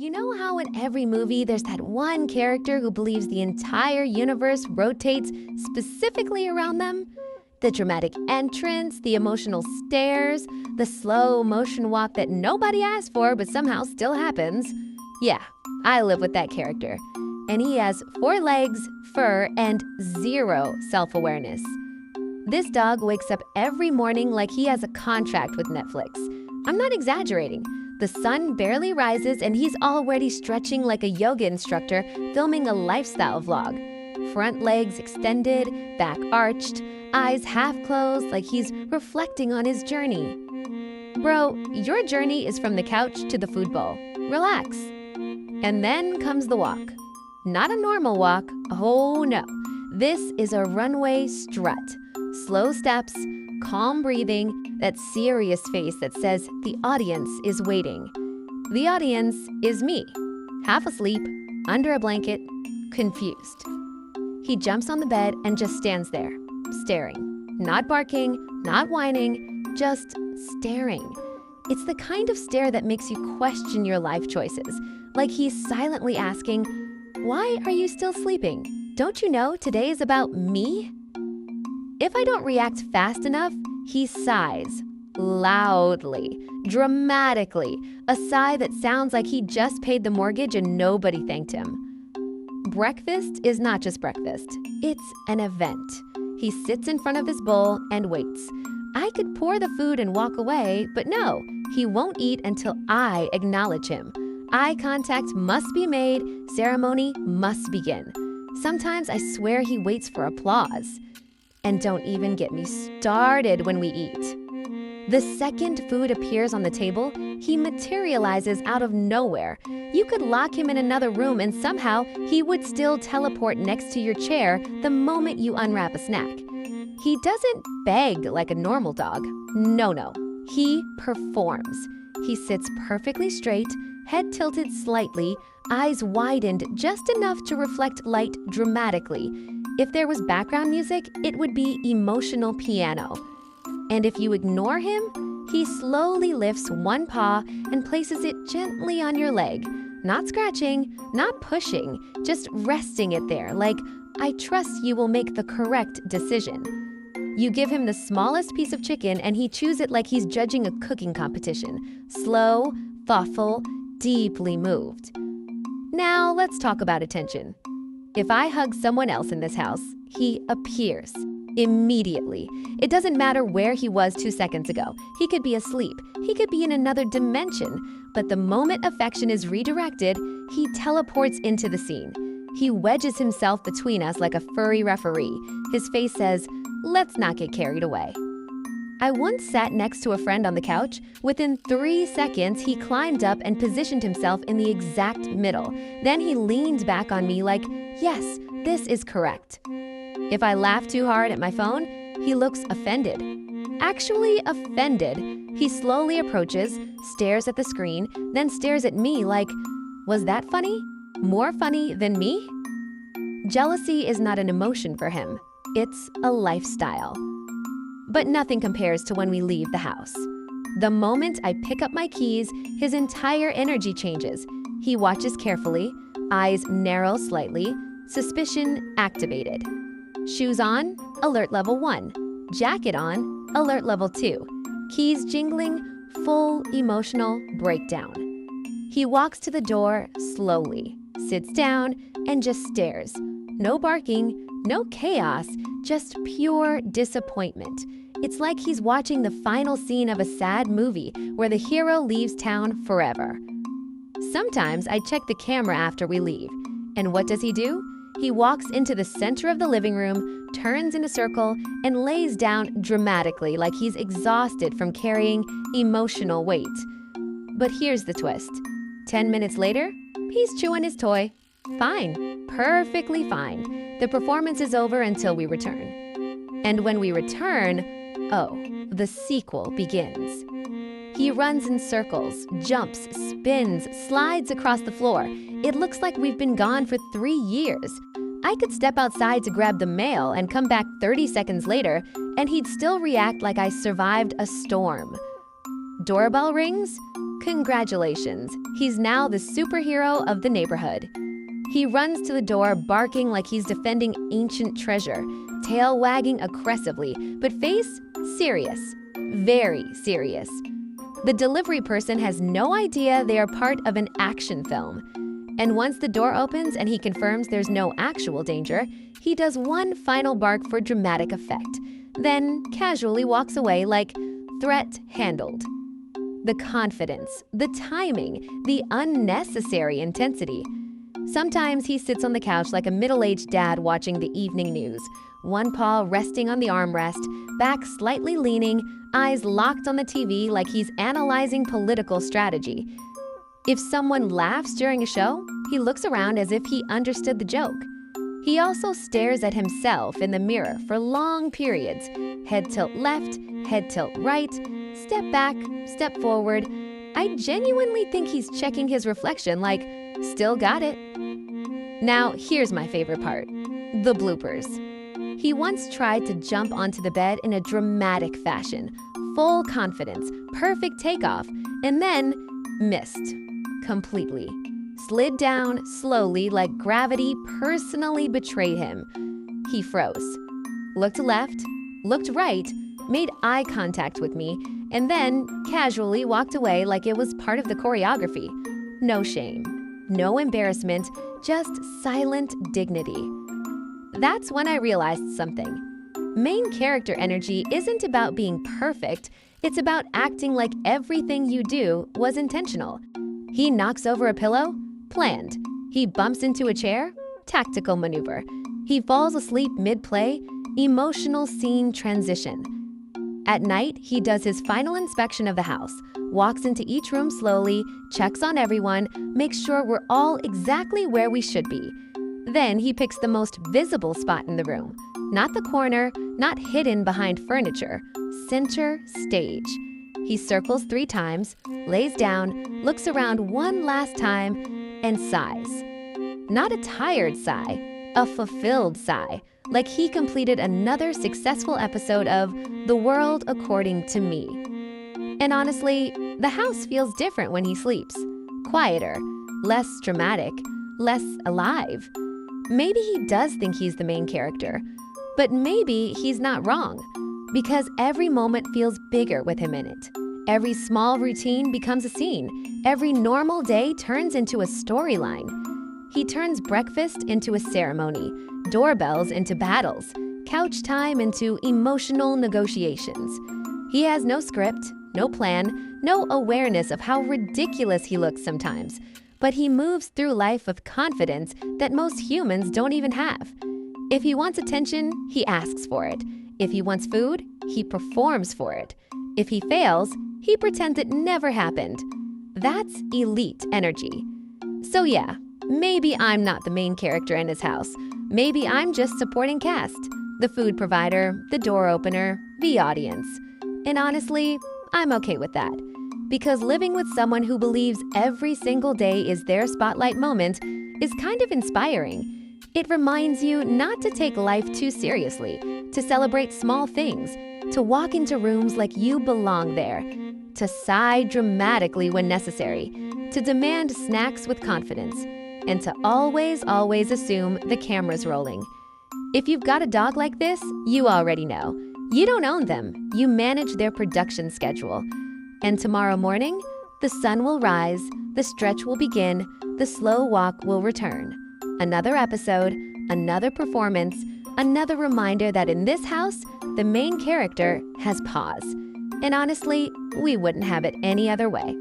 You know how in every movie there's that one character who believes the entire universe rotates specifically around them? The dramatic entrance, the emotional stares, the slow motion walk that nobody asked for but somehow still happens. Yeah, I live with that character. And he has 4 legs, fur, and 0 self-awareness. This dog wakes up every morning like he has a contract with Netflix. I'm not exaggerating. The sun barely rises and he's already stretching like a yoga instructor filming a lifestyle vlog. Front legs extended, back arched, eyes half closed like he's reflecting on his journey. Bro, your journey is from the couch to the food bowl. Relax. And then comes the walk. Not a normal walk. Oh no. This is a runway strut. Slow steps, calm breathing, that serious face that says the audience is waiting. The audience is me, half asleep, under a blanket, confused. He jumps on the bed and just stands there, staring. Not barking, not whining, just staring. It's the kind of stare that makes you question your life choices, like he's silently asking, "Why are you still sleeping? Don't you know today is about me?" If I don't react fast enough, he sighs, loudly, dramatically, a sigh that sounds like he just paid the mortgage and nobody thanked him. Breakfast is not just breakfast, it's an event. He sits in front of his bowl and waits. I could pour the food and walk away, but no, he won't eat until I acknowledge him. Eye contact must be made, ceremony must begin. Sometimes I swear he waits for applause. And don't even get me started when we eat. The second food appears on the table, he materializes out of nowhere. You could lock him in another room and somehow he would still teleport next to your chair the moment you unwrap a snack. He doesn't beg like a normal dog. No. He performs. He sits perfectly straight, head tilted slightly, eyes widened just enough to reflect light dramatically. If there was background music, it would be emotional piano. And if you ignore him, he slowly lifts one paw and places it gently on your leg. Not scratching, not pushing, just resting it there like, "I trust you will make the correct decision." You give him the smallest piece of chicken and he chews it like he's judging a cooking competition. Slow, thoughtful, deeply moved. Now let's talk about attention. If I hug someone else in this house, he appears immediately. It doesn't matter where he was 2 seconds ago. He could be asleep. He could be in another dimension. But the moment affection is redirected, he teleports into the scene. He wedges himself between us like a furry referee. His face says, "Let's not get carried away." I once sat next to a friend on the couch. Within 3 seconds, he climbed up and positioned himself in the exact middle. Then he leaned back on me like, "Yes, this is correct." If I laugh too hard at my phone, he looks offended. Actually offended. He slowly approaches, stares at the screen, then stares at me like, "Was that funny? More funny than me?" Jealousy is not an emotion for him. It's a lifestyle. But nothing compares to when we leave the house. The moment I pick up my keys, his entire energy changes. He watches carefully, eyes narrow slightly, suspicion activated. Shoes on, alert level 1. Jacket on, alert level 2. Keys jingling, full emotional breakdown. He walks to the door slowly, sits down, and just stares. No barking, no chaos, just pure disappointment. It's like he's watching the final scene of a sad movie where the hero leaves town forever. Sometimes I check the camera after we leave. And what does he do? He walks into the center of the living room, turns in a circle, and lays down dramatically like he's exhausted from carrying emotional weight. But here's the twist. 10 minutes later, he's chewing his toy. Fine, perfectly fine. The performance is over until we return. And when we return, oh, the sequel begins. He runs in circles, jumps, spins, slides across the floor. It looks like we've been gone for 3 years. I could step outside to grab the mail and come back 30 seconds later, and he'd still react like I survived a storm. Doorbell rings? Congratulations, he's now the superhero of the neighborhood. He runs to the door barking like he's defending ancient treasure, tail wagging aggressively, but face serious, very serious. The delivery person has no idea they are part of an action film. And once the door opens and he confirms there's no actual danger, he does one final bark for dramatic effect, then casually walks away like threat handled. The confidence, the timing, the unnecessary intensity. Sometimes he sits on the couch like a middle-aged dad watching the evening news, one paw resting on the armrest, back slightly leaning, eyes locked on the TV like he's analyzing political strategy. If someone laughs during a show, he looks around as if he understood the joke. He also stares at himself in the mirror for long periods, head tilt left, head tilt right, step back, step forward. I genuinely think he's checking his reflection like, still got it. Now, here's my favorite part, the bloopers. He once tried to jump onto the bed in a dramatic fashion, full confidence, perfect takeoff, and then missed completely. Slid down slowly like gravity personally betrayed him. He froze, looked left, looked right, made eye contact with me, and then casually walked away like it was part of the choreography. No shame, no embarrassment, just silent dignity. That's when I realized something. Main character energy isn't about being perfect, it's about acting like everything you do was intentional. He knocks over a pillow? Planned. He bumps into a chair? Tactical maneuver. He falls asleep mid-play? Emotional scene transition. At night, he does his final inspection of the house, walks into each room slowly, checks on everyone, makes sure we're all exactly where we should be. Then he picks the most visible spot in the room. Not the corner, not hidden behind furniture. Center stage. He circles 3 times, lays down, looks around one last time, and sighs. Not a tired sigh, a fulfilled sigh, like he completed another successful episode of The World According to Me. And honestly, the house feels different when he sleeps. Quieter, less dramatic, less alive. Maybe he does think he's the main character, but maybe he's not wrong, because every moment feels bigger with him in it. Every small routine becomes a scene. Every normal day turns into a storyline. He turns breakfast into a ceremony, doorbells into battles, couch time into emotional negotiations. He has no script, no plan, no awareness of how ridiculous he looks sometimes, but he moves through life with confidence that most humans don't even have. If he wants attention, he asks for it. If he wants food, he performs for it. If he fails, he pretends it never happened. That's elite energy. So yeah, maybe I'm not the main character in his house. Maybe I'm just supporting cast, the food provider, the door opener, the audience. And honestly, I'm okay with that. Because living with someone who believes every single day is their spotlight moment is kind of inspiring. It reminds you not to take life too seriously, to celebrate small things, to walk into rooms like you belong there, to sigh dramatically when necessary, to demand snacks with confidence, and to always assume the camera's rolling. If you've got a dog like this, you already know. You don't own them, you manage their production schedule. And tomorrow morning, the sun will rise, the stretch will begin, the slow walk will return. Another episode, another performance, another reminder that in this house, the main character has pause. And honestly, we wouldn't have it any other way.